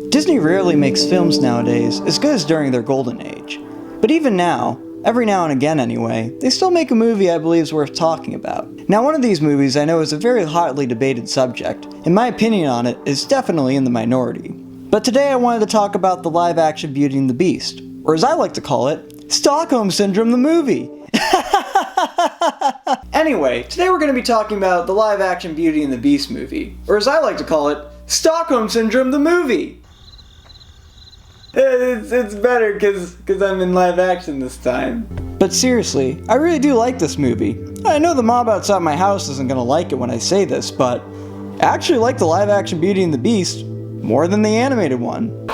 Disney rarely makes films nowadays as good as during their golden age. But even now, every now and again anyway, they still make a movie I believe is worth talking about. Now one of these movies I know is a very hotly debated subject, and my opinion on it is definitely in the minority. But today I wanted to talk about the live-action Beauty and the Beast, or as I like to call it, Stockholm Syndrome the movie! Anyway, today we're going to be talking about the live-action Beauty and the Beast movie, or as I like to call it, Stockholm Syndrome the movie! It's better because I'm in live action this time. But seriously, I really do like this movie. I know the mob outside my house isn't gonna like it when I say this, but I actually like the live action Beauty and the Beast more than the animated one.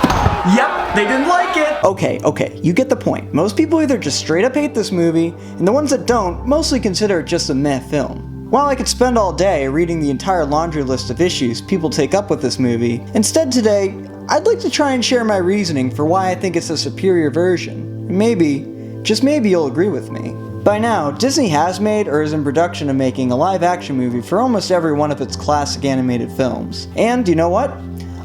Yep, they didn't like it! Okay, you get the point. Most people either just straight up hate this movie, and the ones that don't mostly consider it just a meh film. While I could spend all day reading the entire laundry list of issues people take up with this movie, instead today, I'd like to try and share my reasoning for why I think it's a superior version. Maybe, just maybe you'll agree with me. By now, Disney has made or is in production of making a live-action movie for almost every one of its classic animated films. And you know what?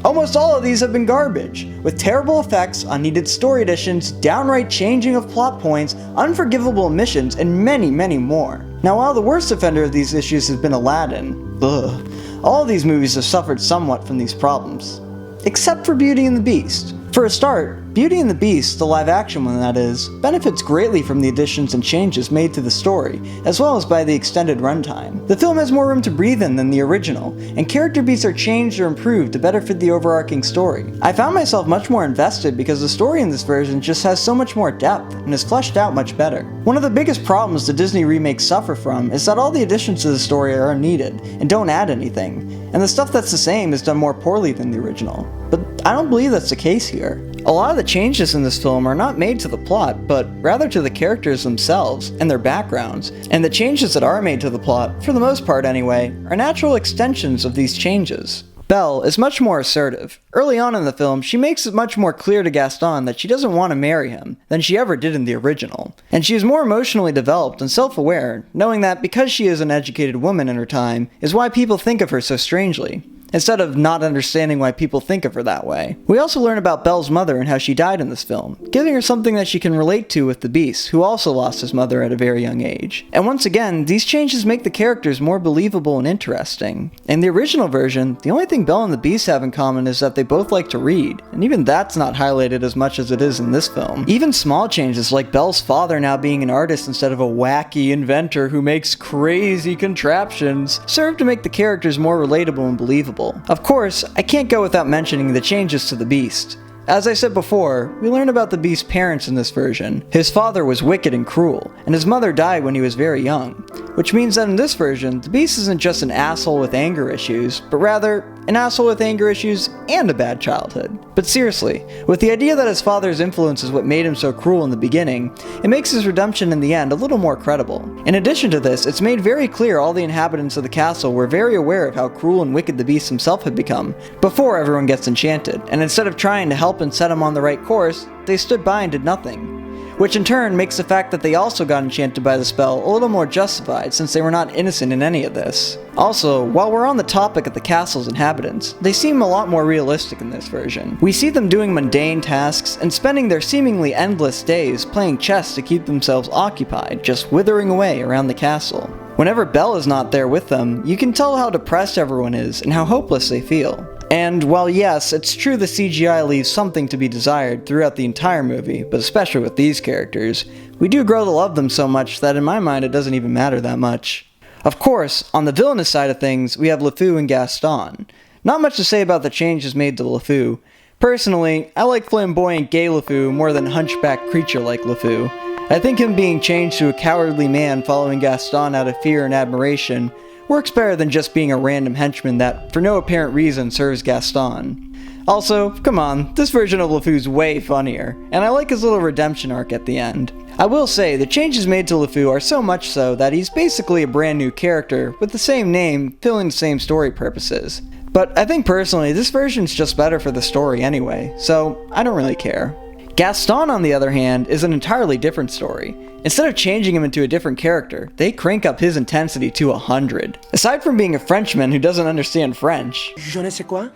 Almost all of these have been garbage, with terrible effects, unneeded story additions, downright changing of plot points, unforgivable omissions, and many, many more. Now while the worst offender of these issues has been Aladdin, all of these movies have suffered somewhat from these problems. Except for Beauty and the Beast. For a start, Beauty and the Beast, the live-action one that is, benefits greatly from the additions and changes made to the story, as well as by the extended runtime. The film has more room to breathe in than the original, and character beats are changed or improved to better fit the overarching story. I found myself much more invested because the story in this version just has so much more depth and is fleshed out much better. One of the biggest problems the Disney remakes suffer from is that all the additions to the story are unneeded and don't add anything, and the stuff that's the same is done more poorly than the original. But I don't believe that's the case here. A lot of the changes in this film are not made to the plot, but rather to the characters themselves and their backgrounds, and the changes that are made to the plot, for the most part anyway, are natural extensions of these changes. Belle is much more assertive. Early on in the film, she makes it much more clear to Gaston that she doesn't want to marry him than she ever did in the original. And she is more emotionally developed and self-aware, knowing that because she is an educated woman in her time is why people think of her so strangely, instead of not understanding why people think of her that way. We also learn about Belle's mother and how she died in this film, giving her something that she can relate to with the Beast, who also lost his mother at a very young age. And once again, these changes make the characters more believable and interesting. In the original version, the only thing Belle and the Beast have in common is that they both like to read, and even that's not highlighted as much as it is in this film. Even small changes like Belle's father now being an artist instead of a wacky inventor who makes crazy contraptions serve to make the characters more relatable and believable. Of course, I can't go without mentioning the changes to the Beast. As I said before, we learn about the Beast's parents in this version. His father was wicked and cruel, and his mother died when he was very young, which means that in this version, the Beast isn't just an asshole with anger issues, but rather an asshole with anger issues and a bad childhood. But seriously, with the idea that his father's influence is what made him so cruel in the beginning, it makes his redemption in the end a little more credible. In addition to this, it's made very clear all the inhabitants of the castle were very aware of how cruel and wicked the Beast himself had become, before everyone gets enchanted, and instead of trying to help and set him on the right course, they stood by and did nothing. Which in turn makes the fact that they also got enchanted by the spell a little more justified, since they were not innocent in any of this. Also, while we're on the topic of the castle's inhabitants, they seem a lot more realistic in this version. We see them doing mundane tasks and spending their seemingly endless days playing chess to keep themselves occupied, just withering away around the castle. Whenever Belle is not there with them, you can tell how depressed everyone is and how hopeless they feel. And while yes, it's true the CGI leaves something to be desired throughout the entire movie, but especially with these characters, we do grow to love them so much that in my mind it doesn't even matter that much. Of course, on the villainous side of things, we have LeFou and Gaston. Not much to say about the changes made to LeFou. Personally, I like flamboyant gay LeFou more than hunchback creature like LeFou. I think him being changed to a cowardly man following Gaston out of fear and admiration works better than just being a random henchman that, for no apparent reason, serves Gaston. Also, come on, this version of LeFou's way funnier, and I like his little redemption arc at the end. I will say, the changes made to LeFou are so much so that he's basically a brand new character, with the same name, filling the same story purposes. But I think personally, this version's just better for the story anyway, so I don't really care. Gaston, on the other hand, is an entirely different story. Instead of changing him into a different character, they crank up his intensity to 100. Aside from being a Frenchman who doesn't understand French, Je ne sais quoi?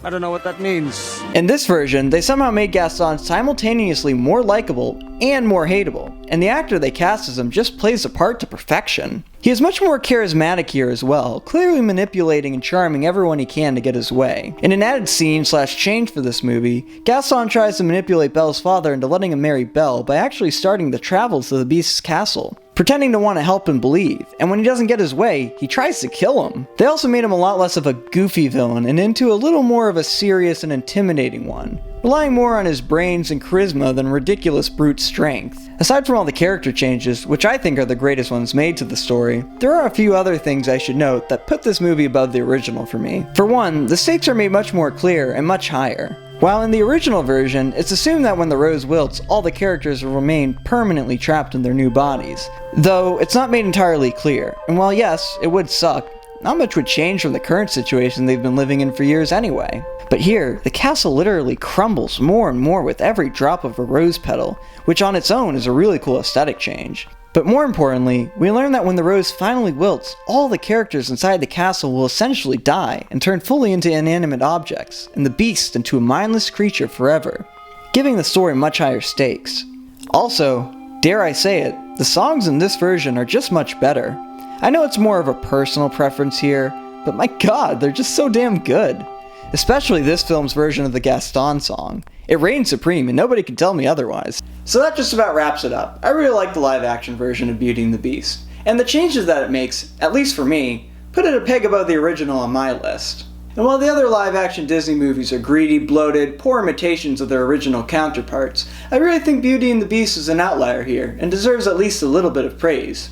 I don't know what that means. in this version, they somehow made Gaston simultaneously more likable and more hateable, and the actor they cast as him just plays the part to perfection. He is much more charismatic here as well, clearly manipulating and charming everyone he can to get his way. In an added scene/change for this movie, Gaston tries to manipulate Belle's father into letting him marry Belle by actually starting the travel to the Beast's castle, pretending to want to help him believe, and when he doesn't get his way, he tries to kill him. They also made him a lot less of a goofy villain and into a little more of a serious and intimidating one, relying more on his brains and charisma than ridiculous brute strength. Aside from all the character changes, which I think are the greatest ones made to the story, there are a few other things I should note that put this movie above the original for me. For one, the stakes are made much more clear and much higher. While in the original version, it's assumed that when the rose wilts, all the characters will remain permanently trapped in their new bodies. Though, it's not made entirely clear, and while yes, it would suck, not much would change from the current situation they've been living in for years anyway. But here, the castle literally crumbles more and more with every drop of a rose petal, which on its own is a really cool aesthetic change. But more importantly, we learn that when the rose finally wilts, all the characters inside the castle will essentially die and turn fully into inanimate objects, and the beast into a mindless creature forever, giving the story much higher stakes. Also, dare I say it, the songs in this version are just much better. I know it's more of a personal preference here, but my god, they're just so damn good. Especially this film's version of the Gaston song. It reigns supreme and nobody can tell me otherwise. So that just about wraps it up. I really like the live action version of Beauty and the Beast, and the changes that it makes, at least for me, put it a peg above the original on my list. And while the other live action Disney movies are greedy, bloated, poor imitations of their original counterparts, I really think Beauty and the Beast is an outlier here, and deserves at least a little bit of praise.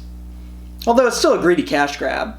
Although it's still a greedy cash grab.